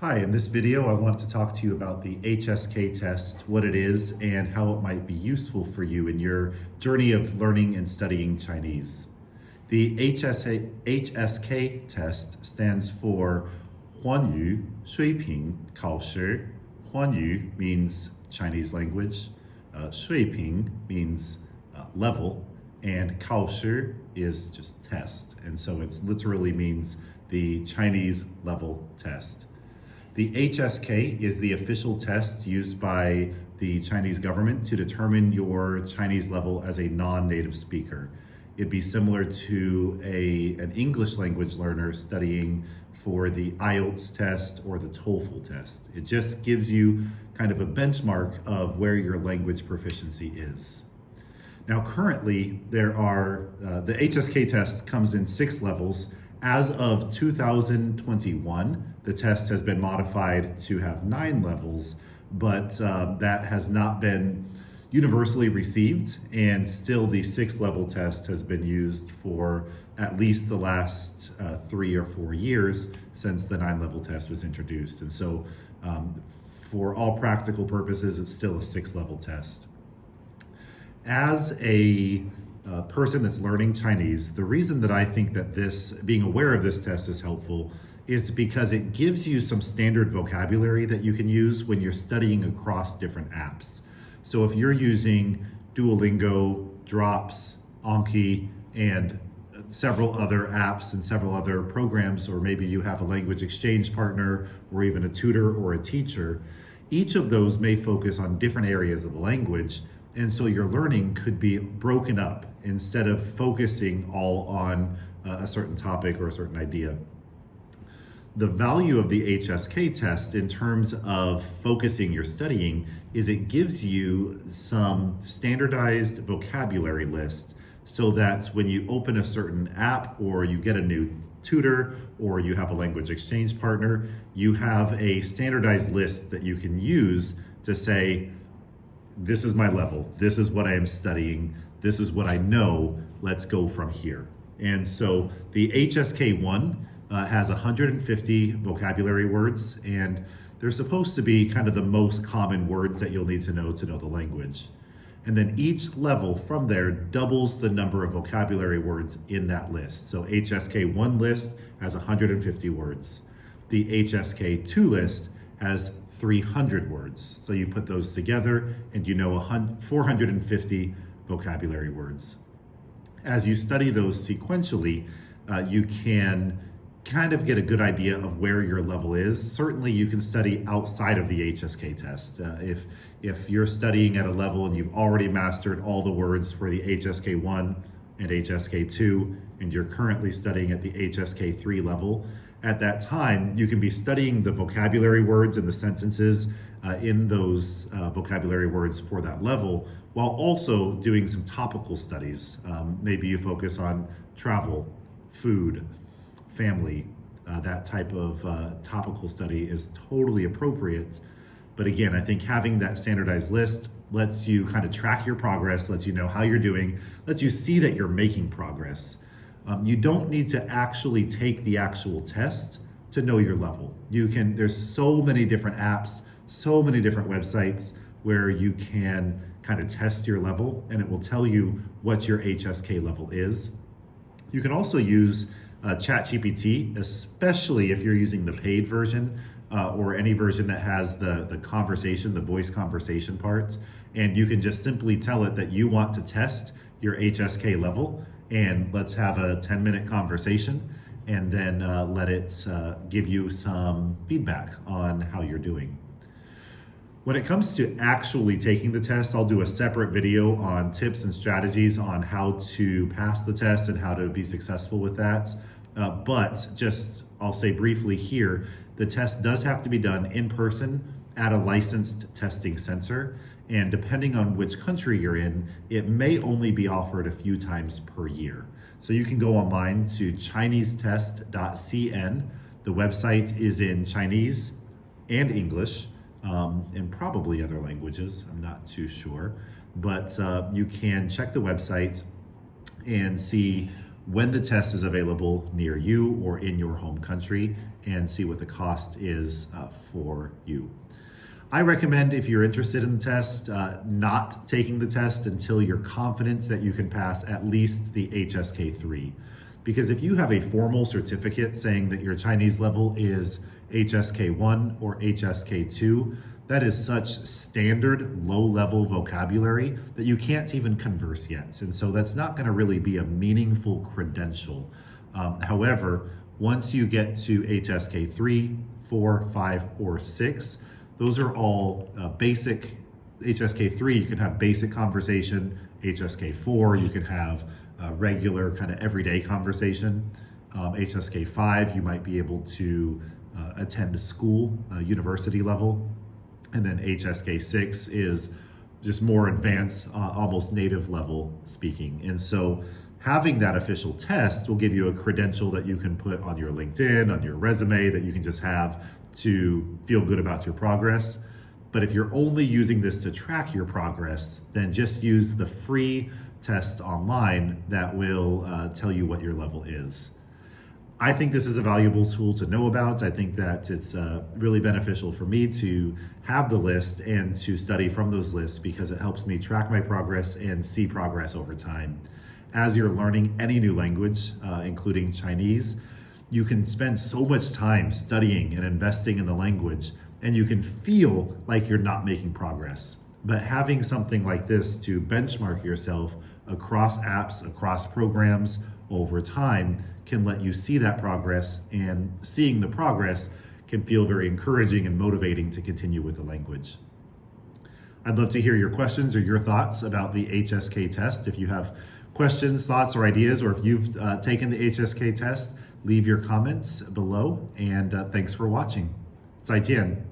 Hi, in this video I wanted to talk to you about the HSK test, what it is, and how it might be useful for you in your journey of learning and studying Chinese. The HSK test stands for 寰宇水平考试. 寰宇 means Chinese language, 水平 means level, and 考试 is just test. And so it literally means the Chinese level test. The HSK is the official test used by the Chinese government to determine your Chinese level as a non-native speaker. It'd be similar to an English language learner studying for the IELTS test or the TOEFL test. It just gives you kind of a benchmark of where your language proficiency is. Now currently there are, the HSK test comes in 6 levels. As of 2021, the test has been modified to have 9 levels, but that has not been universally received, and still the 6th level test has been used for at least the last 3 or 4 years since the 9 level test was introduced. And so for all practical purposes, it's still a 6th level test. As a person that's learning Chinese, the reason that I think that being aware of this test is helpful is because it gives you some standard vocabulary that you can use when you're studying across different apps. So if you're using Duolingo, Drops, Anki, and several other apps and several other programs, or maybe you have a language exchange partner or even a tutor or a teacher, each of those may focus on different areas of the language. And so your learning could be broken up instead of focusing all on a certain topic or a certain idea. The value of the HSK test in terms of focusing your studying is it gives you some standardized vocabulary list so that when you open a certain app or you get a new tutor or you have a language exchange partner, you have a standardized list that you can use to say, this is my level, this is what I am studying, this is what I know, let's go from here. And so the HSK1 has 150 vocabulary words, and they're supposed to be kind of the most common words that you'll need to know the language. And then each level from there doubles the number of vocabulary words in that list. So HSK1 list has 150 words. The HSK2 list has 300 words. So you put those together and you know 450 vocabulary words. As you study those sequentially, you can kind of get a good idea of where your level is. Certainly you can study outside of the HSK test. If you're studying at a level and you've already mastered all the words for the HSK1 and HSK2, and you're currently studying at the HSK3 level, at that time, you can be studying the vocabulary words and the sentences in those vocabulary words for that level, while also doing some topical studies. Maybe you focus on travel, food, family. That type of topical study is totally appropriate. But again, I think having that standardized list lets you kind of track your progress, lets you know how you're doing, lets you see that you're making progress. You don't need to actually take the actual test to know your level. There's so many different apps, so many different websites where you can kind of test your level, and it will tell you what your HSK level is. You can also use ChatGPT, especially if you're using the paid version or any version that has the conversation, the voice conversation part. And you can just simply tell it that you want to test your HSK level, and let's have a 10-minute conversation, and then let it give you some feedback on how you're doing. When it comes to actually taking the test, I'll do a separate video on tips and strategies on how to pass the test and how to be successful with that. But just, I'll say briefly here, the test does have to be done in person at a licensed testing center. And depending on which country you're in, it may only be offered a few times per year. So you can go online to chinesetest.cn. The website is in Chinese and English, and probably other languages, I'm not too sure. But you can check the website and see when the test is available near you or in your home country, and see what the cost is for you. I recommend, if you're interested in the test, not taking the test until you're confident that you can pass at least the HSK 3. Because if you have a formal certificate saying that your Chinese level is HSK 1 or HSK 2, that is such standard low-level vocabulary that you can't even converse yet. And so that's not going to really be a meaningful credential. However, once you get to HSK 3, 4, 5, or 6, those are all basic. HSK 3, you can have basic conversation. HSK 4, you can have regular kind of everyday conversation. HSK 5, you might be able to attend school, university level. And then HSK 6 is just more advanced, almost native level speaking. And so having that official test will give you a credential that you can put on your LinkedIn, on your resume, that you can just have to feel good about your progress. But if you're only using this to track your progress, then just use the free test online that will tell you what your level is. I think this is a valuable tool to know about. I think that it's really beneficial for me to have the list and to study from those lists because it helps me track my progress and see progress over time. As you're learning any new language, including Chinese, you can spend so much time studying and investing in the language, and you can feel like you're not making progress. But having something like this to benchmark yourself across apps, across programs over time can let you see that progress, and seeing the progress can feel very encouraging and motivating to continue with the language. I'd love to hear your questions or your thoughts about the HSK test. If you have questions, thoughts, or ideas, or if you've taken the HSK test, leave your comments below, and thanks for watching. 再见.